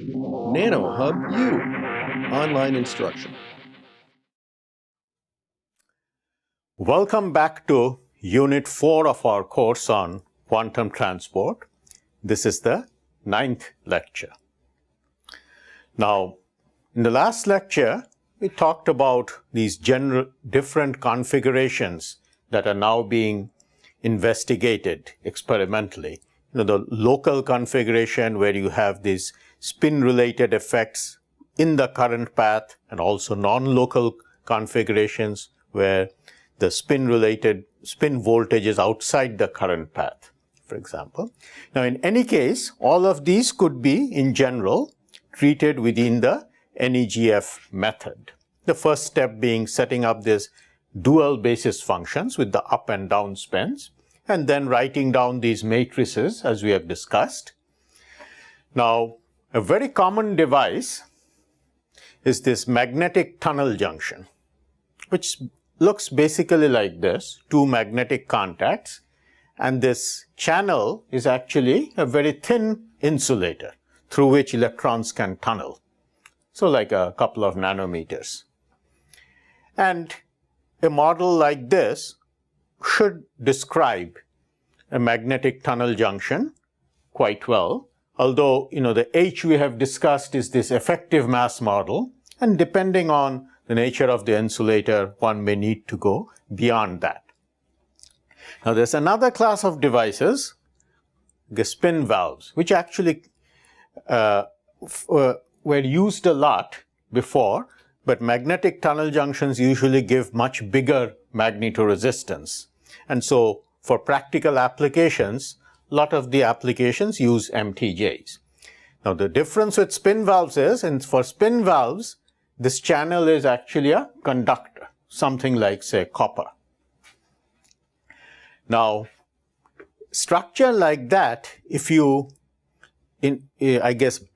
NanoHub U, online instruction. Welcome back to Unit 4 of our course on quantum transport. This is the 9th lecture. Now, in the last lecture, we talked about these general different configurations that are now being investigated experimentally. The local configuration where you have these spin-related effects in the current path, and also non-local configurations where the spin voltage is outside the current path, for example. Now, in any case, all of these could be, in general, treated within the NEGF method. The first step being setting up these dual basis functions with the up and down spins, and then writing down these matrices as we have discussed. Now, a very common device is this magnetic tunnel junction, which looks basically like this, two magnetic contacts, and this channel is actually a very thin insulator through which electrons can tunnel, so like a couple of nanometers. And a model like this should describe a magnetic tunnel junction quite well, although the H we have discussed is this effective mass model, and depending on the nature of the insulator, one may need to go beyond that. Now, there's another class of devices, the spin valves, which actually were used a lot before, but magnetic tunnel junctions usually give much bigger magnetoresistance. And so, for practical applications, a lot of the applications use MTJs. Now, the difference with spin valves is, and for spin valves, this channel is actually a conductor, something like, say, copper. Now, structure like that, if you,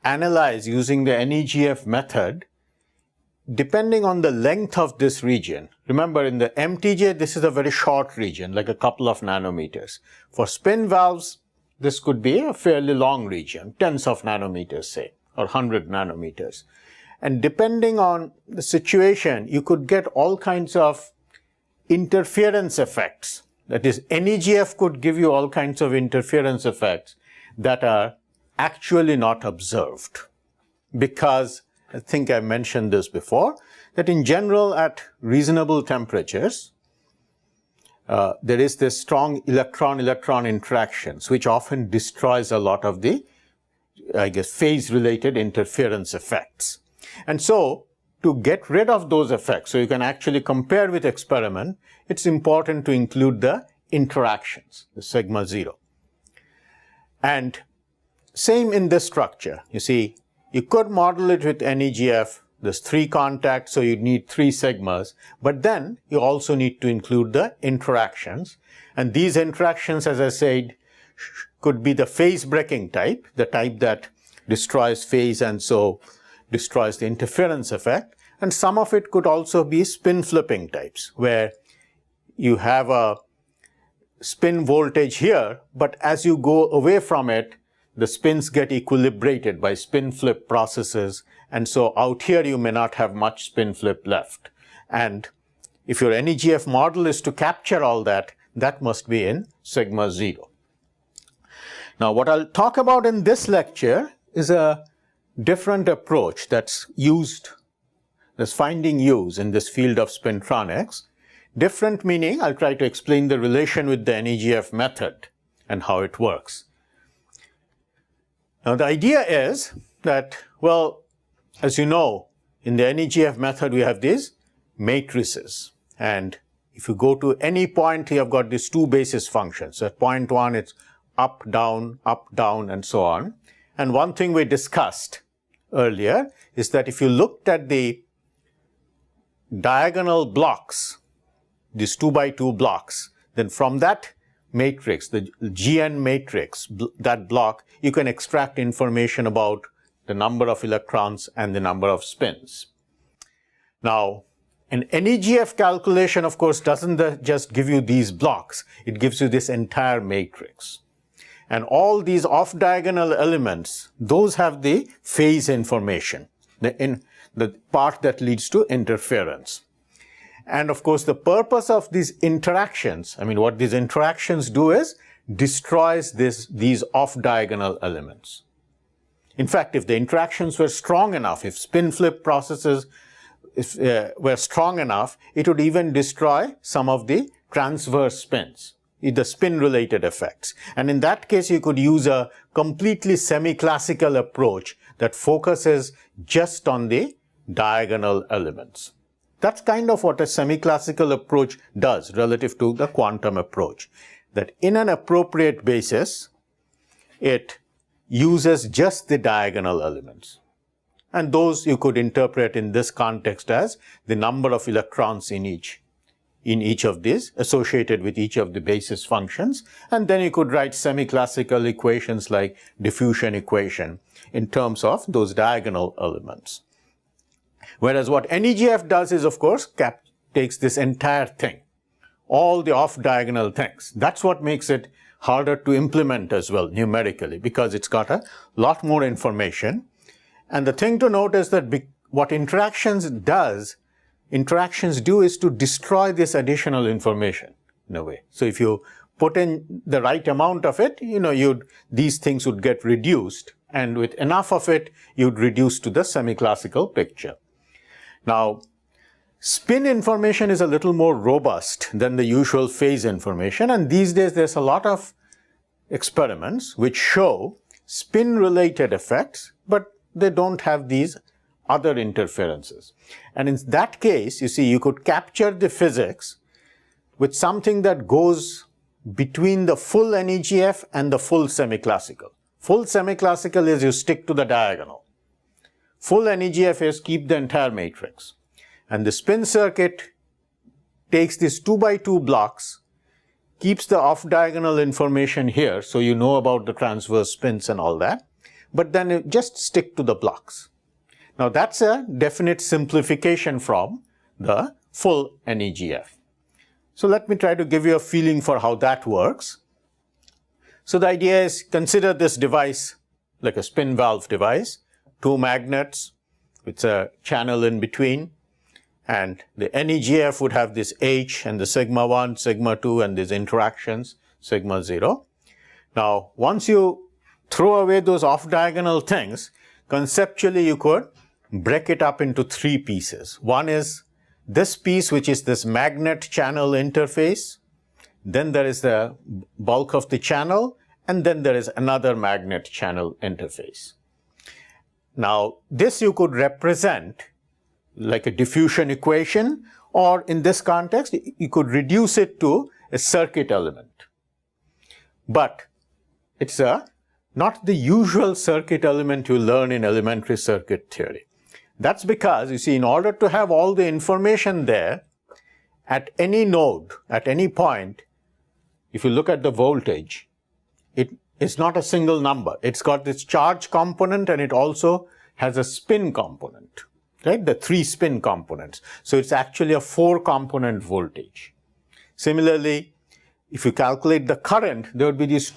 analyze using the NEGF method, depending on the length of this region. Remember, in the MTJ, this is a very short region, like a couple of nanometers. For spin valves, this could be a fairly long region, tens of nanometers, say, or 100 nanometers. And depending on the situation, you could get all kinds of interference effects. That is, NEGF could give you all kinds of interference effects that are actually not observed. Because, I think I mentioned this before, that in general at reasonable temperatures, there is this strong electron-electron interactions, which often destroys a lot of the, phase-related interference effects. And so, to get rid of those effects, so you can actually compare with experiment, it's important to include the interactions, the sigma 0. And same in this structure. You see, you could model it with NEGF. There's 3 contacts, so you need 3 sigmas. But then you also need to include the interactions. And these interactions, as I said, could be the phase breaking type, the type that destroys phase and so destroys the interference effect. And some of it could also be spin flipping types, where you have a spin voltage here, but as you go away from it, the spins get equilibrated by spin flip processes, and so out here you may not have much spin flip left. And if your NEGF model is to capture all that, that must be in sigma 0. Now, what I'll talk about in this lecture is a different approach that's finding use in this field of spintronics. Different meaning, I'll try to explain the relation with the NEGF method and how it works. Now, the idea is that, well, as you know, in the NEGF method, we have these matrices. And if you go to any point, you have got these 2 basis functions. At point 1, it's up, down, and so on. And one thing we discussed earlier is that if you looked at the diagonal blocks, these 2 by 2 blocks, then from that matrix, the GN matrix, that block, you can extract information about the number of electrons and the number of spins. Now, an NEGF calculation, of course, doesn't just give you these blocks. It gives you this entire matrix. And all these off-diagonal elements, those have the phase information, the part that leads to interference. And of course, the purpose of these interactions, what these interactions do is destroys these off-diagonal elements. In fact, if the interactions were strong enough, if spin-flip processes were strong enough, it would even destroy some of the transverse spins, the spin-related effects. And in that case, you could use a completely semi-classical approach that focuses just on the diagonal elements. That's kind of what a semi-classical approach does relative to the quantum approach. That in an appropriate basis, it uses just the diagonal elements. And those you could interpret in this context as the number of electrons in each of these, associated with each of the basis functions. And then you could write semi-classical equations like diffusion equation in terms of those diagonal elements. Whereas what NEGF does is, of course, takes this entire thing, all the off-diagonal things. That's what makes it harder to implement as well numerically, because it's got a lot more information. And the thing to note is that what interactions do is to destroy this additional information in a way. So if you put in the right amount of it, these things would get reduced, and with enough of it, you'd reduce to the semi-classical picture. Now, spin information is a little more robust than the usual phase information, and these days there's a lot of experiments which show spin-related effects, but they don't have these other interferences. And in that case, you see, you could capture the physics with something that goes between the full NEGF and the full semi-classical. Full semi-classical is you stick to the diagonal. Full NEGF is keep the entire matrix. And the spin circuit takes these 2x2 blocks, keeps the off-diagonal information here, so you know about the transverse spins and all that, but then you just stick to the blocks. Now that's a definite simplification from the full NEGF. So let me try to give you a feeling for how that works. So the idea is, consider this device like a spin valve device, two magnets with a channel in between, and the NEGF would have this H and the sigma 1, sigma 2 and these interactions, sigma 0. Now once you throw away those off-diagonal things, conceptually you could break it up into three pieces. One is this piece, which is this magnet channel interface. Then there is the bulk of the channel, and then there is another magnet channel interface. Now, this you could represent like a diffusion equation, or in this context, you could reduce it to a circuit element. But it's not the usual circuit element you learn in elementary circuit theory. That's because, you see, in order to have all the information there, at any node, at any point, if you look at the voltage, it's not a single number. It's got this charge component, and it also has a spin component, right? The three spin components. So it's actually a 4-component voltage. Similarly, if you calculate the current, there would be these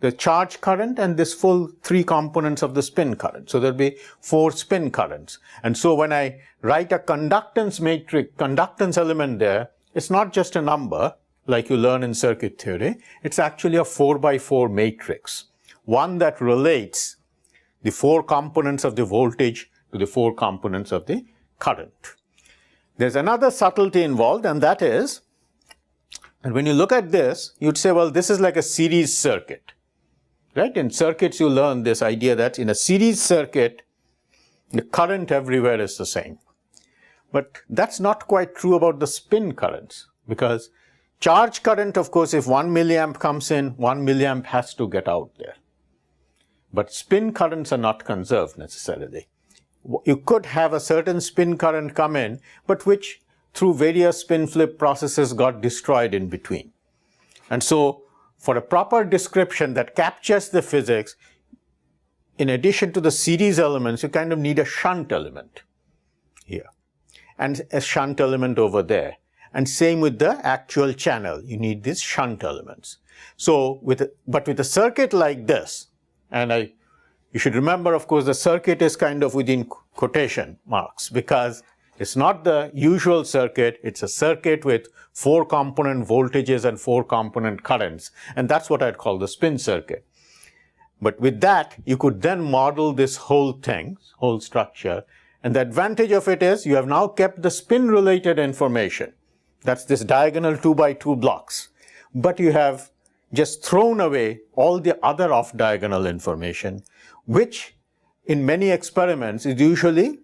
the charge current and this full 3 components of the spin current. So there'll be 4 spin currents. And so when I write a conductance matrix, conductance element there, it's not just a number like you learn in circuit theory. It's actually a 4x4 matrix, one that relates the 4 components of the voltage to the 4 components of the current. There's another subtlety involved, and that is, and when you look at this, you'd say, well, this is like a series circuit. Right? In circuits, you learn this idea that in a series circuit, the current everywhere is the same. But that's not quite true about the spin currents, because charge current, of course, if 1 milliamp comes in, 1 milliamp has to get out there. But spin currents are not conserved necessarily. You could have a certain spin current come in, but which through various spin flip processes got destroyed in between. And so, for a proper description that captures the physics, in addition to the series elements, you kind of need a shunt element here and a shunt element over there. And same with the actual channel, you need these shunt elements. So with a circuit like this, and you should remember, of course, the circuit is kind of within quotation marks because it's not the usual circuit. It's a circuit with 4 component voltages and 4 component currents. And that's what I'd call the spin circuit. But with that, you could then model this whole thing, whole structure. And the advantage of it is you have now kept the spin related information. That's this diagonal 2 by 2 blocks. But you have just thrown away all the other off diagonal information, which in many experiments is usually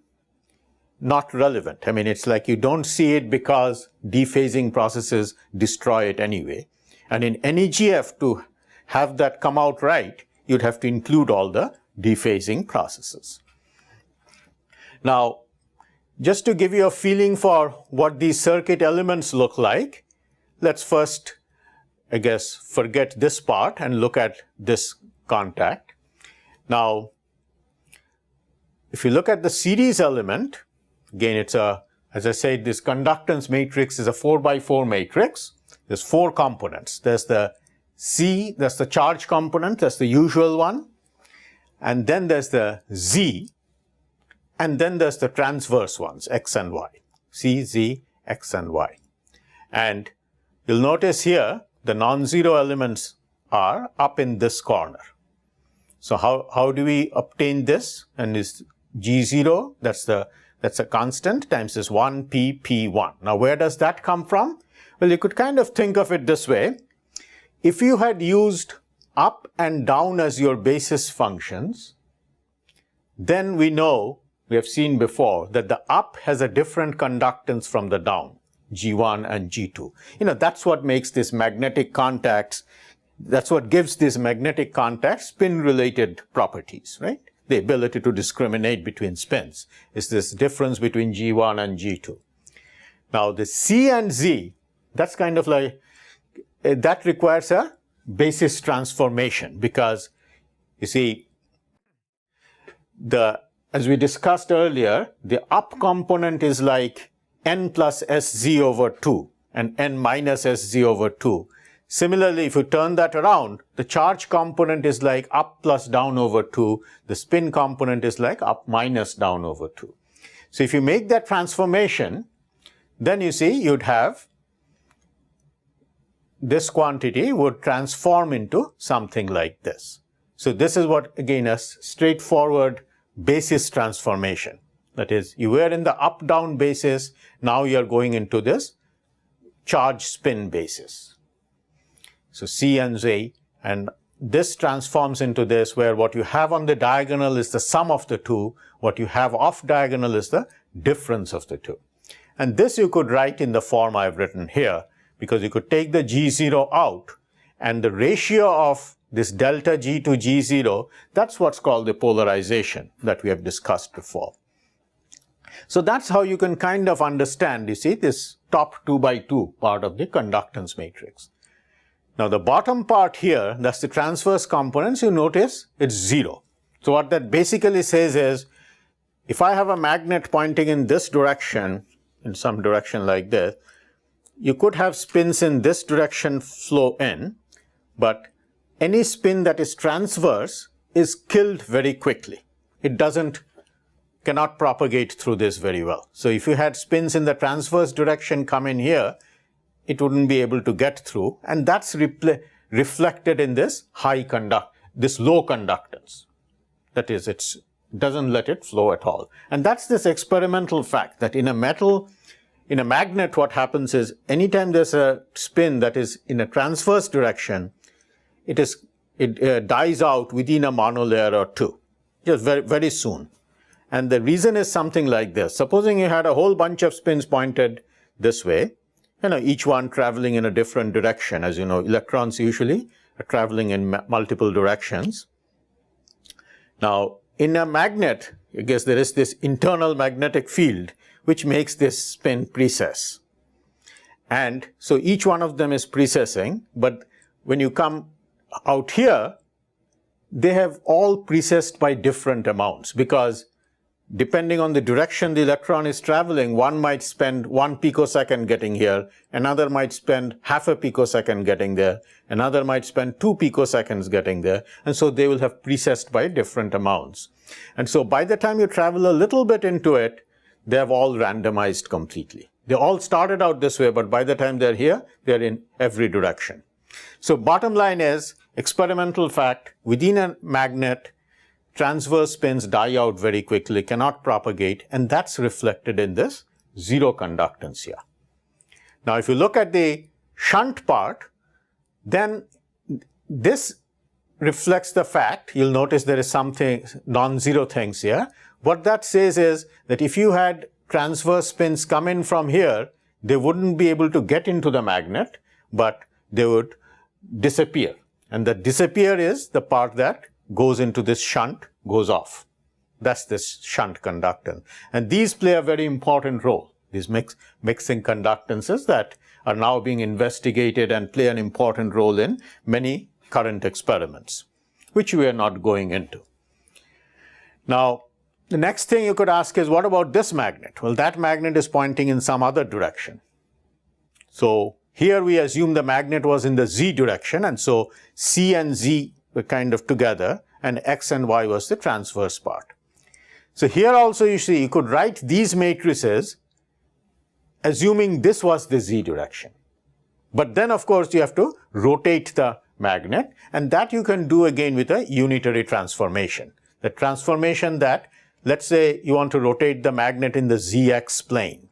not relevant. I mean, it's like you don't see it because dephasing processes destroy it anyway. And in NEGF, to have that come out right, you'd have to include all the dephasing processes. Now, just to give you a feeling for what these circuit elements look like, let's first, I guess, forget this part and look at this contact. Now, if you look at the series element, again, it's as I said, this conductance matrix is a 4 by 4 matrix. There's 4 components. There's the C, that's the charge component, that's the usual one. And then there's the Z, and then there's the transverse ones, X and Y. C, Z, X and Y. And you'll notice here, the non-zero elements are up in this corner. So how do we obtain this? And is G0, that's a constant, times this 1P, P1. Now, where does that come from? Well, you could kind of think of it this way. If you had used up and down as your basis functions, then we know, we have seen before, that the up has a different conductance from the down, G1 and G2. That's what makes this magnetic contacts, that's what gives these magnetic contacts spin-related properties, right? The ability to discriminate between spins is this difference between G1 and G2. Now, the C and Z, that's kind of like, that requires a basis transformation because, you see, as we discussed earlier, the up component is like n plus sz over 2 and n minus sz over 2. Similarly, if you turn that around, the charge component is like up plus down over 2. The spin component is like up minus down over 2. So if you make that transformation, then you see you'd have this quantity would transform into something like this. So this is what, again, a straightforward basis transformation. That is, you were in the up-down basis, now you're going into this charge spin basis. So C and Z, and this transforms into this, where what you have on the diagonal is the sum of the two, what you have off diagonal is the difference of the two. And this you could write in the form I've written here, because you could take the G0 out, and the ratio of this delta G to G0, that's what's called the polarization that we have discussed before. So that's how you can kind of understand, you see, this top 2 by 2 part of the conductance matrix. Now the bottom part here, that's the transverse components, you notice it's 0. So what that basically says is, if I have a magnet pointing in this direction, in some direction like this, you could have spins in this direction flow in, but any spin that is transverse is killed very quickly. It cannot propagate through this very well. So if you had spins in the transverse direction come in here, it wouldn't be able to get through, and that's reflected in this this low conductance. That is, it doesn't let it flow at all. And that's this experimental fact that in a magnet, what happens is anytime there's a spin that is in a transverse direction, it dies out within a monolayer or two, just very, very soon. And the reason is something like this. Supposing you had a whole bunch of spins pointed this way, each one traveling in a different direction. As you know, electrons usually are traveling in multiple directions. Now, in a magnet, I guess there is this internal magnetic field which makes this spin precess. And so each one of them is precessing, but when you come out here, they have all precessed by different amounts, because depending on the direction the electron is traveling, one might spend 1 picosecond getting here, another might spend half a picosecond getting there, another might spend 2 picoseconds getting there, and so they will have precessed by different amounts. And so by the time you travel a little bit into it, they have all randomized completely. They all started out this way, but by the time they're here, they're in every direction. So bottom line is, experimental fact, within a magnet, transverse spins die out very quickly, cannot propagate, and that's reflected in this zero conductance here. Now, if you look at the shunt part, then this reflects the fact, you'll notice there is something non-zero things here. What that says is that if you had transverse spins come in from here, they wouldn't be able to get into the magnet, but they would disappear. And the disappear is the part that goes into this shunt, goes off. That's this shunt conductance. And these play a very important role, these mixing conductances that are now being investigated and play an important role in many current experiments, which we are not going into. Now, the next thing you could ask is, what about this magnet? Well, that magnet is pointing in some other direction. So here we assume the magnet was in the z direction, and so C and Z were kind of together, and X and Y was the transverse part. So here also you see, you could write these matrices assuming this was the z direction. But then of course you have to rotate the magnet, and that you can do again with a unitary transformation. The transformation that, let's say you want to rotate the magnet in the zx plane.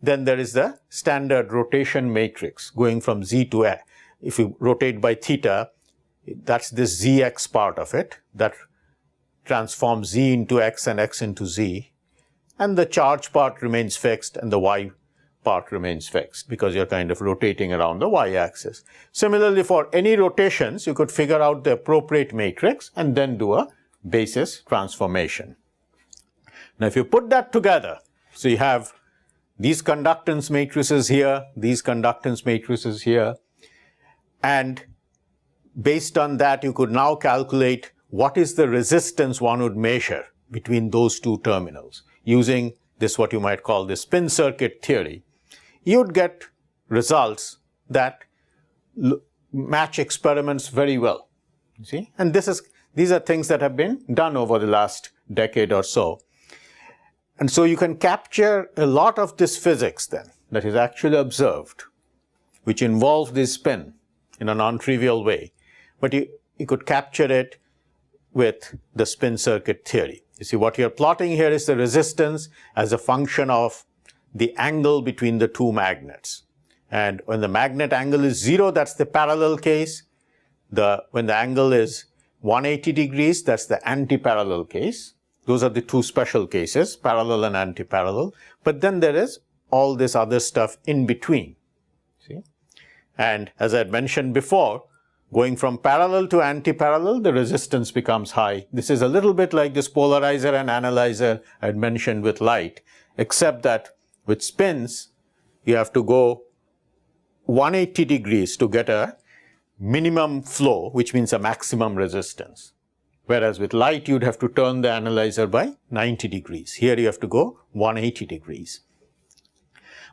Then there is the standard rotation matrix going from z to a. If you rotate by theta, that's this zx part of it that transforms z into x and x into z, and the charge part remains fixed and the y part remains fixed because you're kind of rotating around the y-axis. Similarly, for any rotations, you could figure out the appropriate matrix and then do a basis transformation. Now, if you put that together, so you have these conductance matrices here, these conductance matrices here, and based on that, you could now calculate what is the resistance one would measure between those two terminals using this, what you might call the spin circuit theory. You would get results that match experiments very well. You see? And these are things that have been done over the last decade or so. And so you can capture a lot of this physics then that is actually observed, which involves this spin in a non-trivial way. But you could capture it with the spin circuit theory. You see, what you're plotting here is the resistance as a function of the angle between the two magnets. And when the magnet angle is 0, that's the parallel case. When the angle is 180 degrees, that's the anti-parallel case. Those are the two special cases, parallel and anti-parallel. But then there is all this other stuff in between. See? And as I had mentioned before, going from parallel to anti-parallel, the resistance becomes high. This is a little bit like this polarizer and analyzer I had mentioned with light, except that with spins, you have to go 180 degrees to get a minimum flow, which means a maximum resistance. Whereas with light, you'd have to turn the analyzer by 90 degrees. Here you have to go 180 degrees.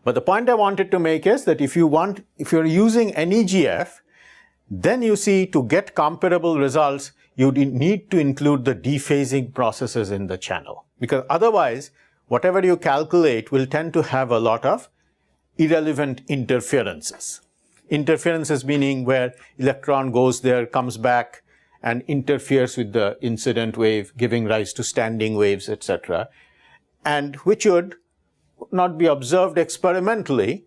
But the point I wanted to make is that if you're using NEGF, then you see, to get comparable results, you need to include the dephasing processes in the channel. Because otherwise, whatever you calculate will tend to have a lot of irrelevant interferences. Interferences meaning where electron goes there, comes back, and interferes with the incident wave, giving rise to standing waves, etc., and which would not be observed experimentally,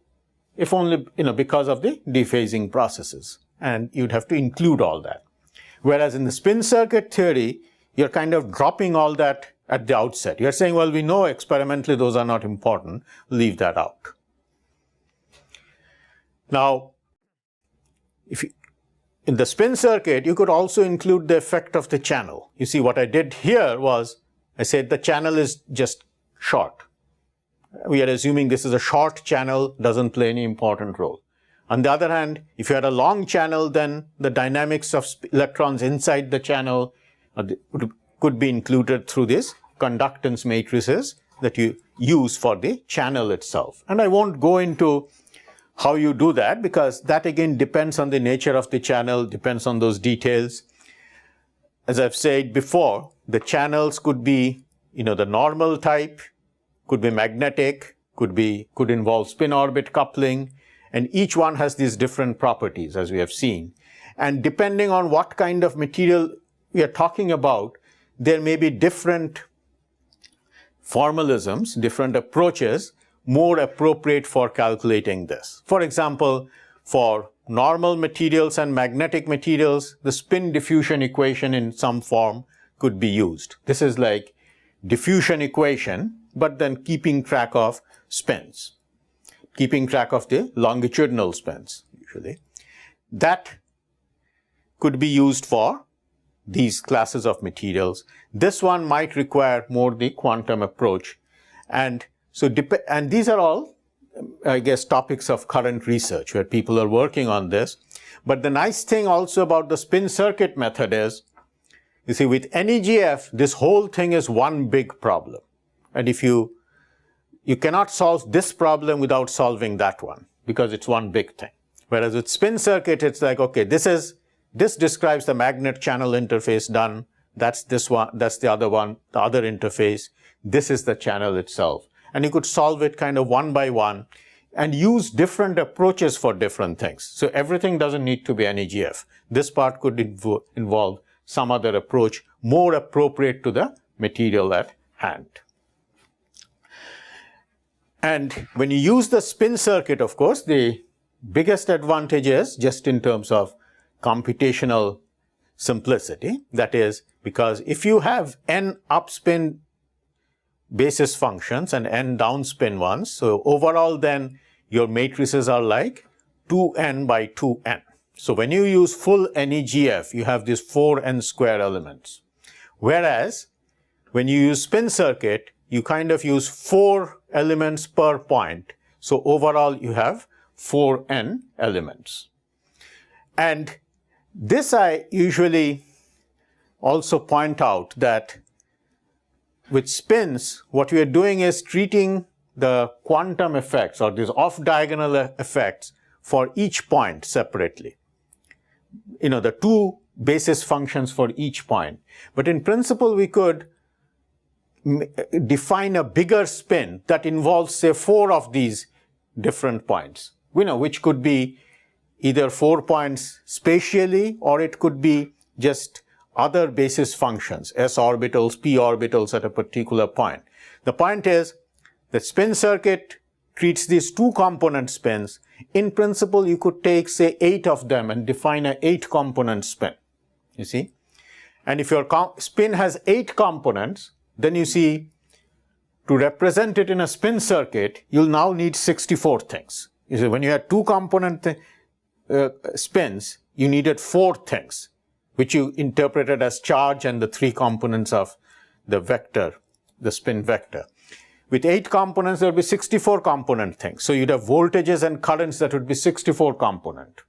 if only because of the dephasing processes. And you'd have to include all that. Whereas in the spin circuit theory, you're kind of dropping all that at the outset. You're saying, well, we know experimentally those are not important, leave that out. Now, in the spin circuit, you could also include the effect of the channel. You see, what I did here was, I said the channel is just short. We are assuming this is a short channel, doesn't play any important role. On the other hand, if you had a long channel, then the dynamics of electrons inside the channel could be included through this conductance matrices that you use for the channel itself. And I won't go into how you do that, because that again depends on the nature of the channel, depends on those details. As I've said before, the channels could be, the normal type, could be magnetic, could involve spin-orbit coupling, and each one has these different properties, as we have seen. And depending on what kind of material we are talking about, there may be different formalisms, different approaches more appropriate for calculating this. For example, for normal materials and magnetic materials, the spin diffusion equation in some form could be used. This is like diffusion equation, but then keeping track of spins, keeping track of the longitudinal spins usually. That could be used for these classes of materials. This one might require more the quantum approach. And these are all, I guess, topics of current research where people are working on this. But the nice thing also about the spin circuit method is, you see, with NEGF, this whole thing is one big problem. And if you cannot solve this problem without solving that one, because it's one big thing. Whereas with spin circuit, it's like, okay, this describes the magnet channel interface done. That's this one, that's the other one, the other interface. This is the channel itself. And you could solve it kind of one by one and use different approaches for different things. So everything doesn't need to be NEGF. This part could involve some other approach more appropriate to the material at hand. And when you use the spin circuit, of course, the biggest advantage is just in terms of computational simplicity. That is, because if you have n upspin basis functions and n downspin ones, so overall then your matrices are like 2n by 2n. So when you use full NEGF, you have these 4n square elements. Whereas when you use spin circuit, you kind of use 4 elements per point. So overall you have 4n elements. And this I usually also point out that with spins, what we are doing is treating the quantum effects or these off-diagonal effects for each point separately. The two basis functions for each point. But in principle, we could define a bigger spin that involves, say, 4 of these different points, which could be either 4 points spatially, or it could be just other basis functions, s orbitals, p orbitals at a particular point. The point is that spin circuit treats these 2 component spins. In principle, you could take, say, 8 of them and define an 8 component spin, you see. And if your spin has 8 components, then you see, to represent it in a spin circuit, you'll now need 64 things. You see, when you had 2 component spins, you needed 4 things, which you interpreted as charge and the 3 components of the vector, the spin vector. With 8 components, there will be 64 component things. So you'd have voltages and currents that would be 64 component,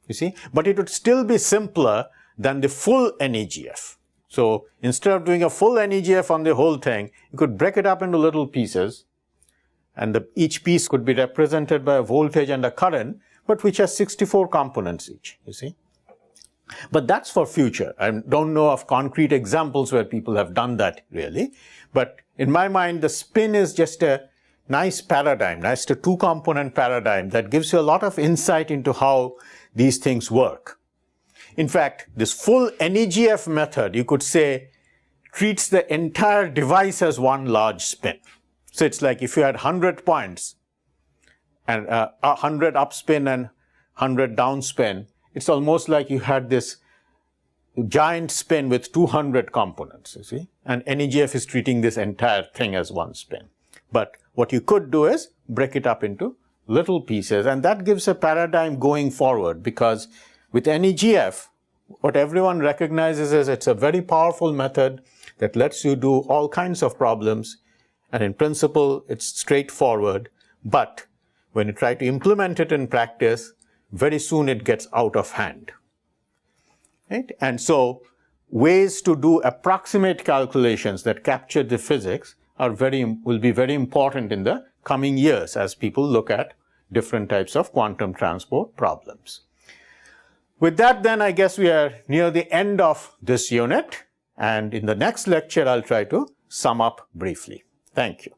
you see. But it would still be simpler than the full NEGF. So instead of doing a full NEGF on the whole thing, you could break it up into little pieces, and each piece could be represented by a voltage and a current, but which has 64 components each, you see. But that's for future. I don't know of concrete examples where people have done that really. But in my mind, the spin is just a nice paradigm, nice 2-component paradigm that gives you a lot of insight into how these things work. In fact, this full NEGF method, you could say, treats the entire device as one large spin. So it's like if you had 100 points and 100 upspin and 100 downspin, it's almost like you had this giant spin with 200 components, you see. And NEGF is treating this entire thing as one spin. But what you could do is break it up into little pieces, and that gives a paradigm going forward, because with NEGF, what everyone recognizes is it's a very powerful method that lets you do all kinds of problems, and in principle, it's straightforward. But when you try to implement it in practice, very soon it gets out of hand. Right? And so ways to do approximate calculations that capture the physics will be very important in the coming years as people look at different types of quantum transport problems. With that, then, I guess we are near the end of this unit, and in the next lecture, I'll try to sum up briefly. Thank you.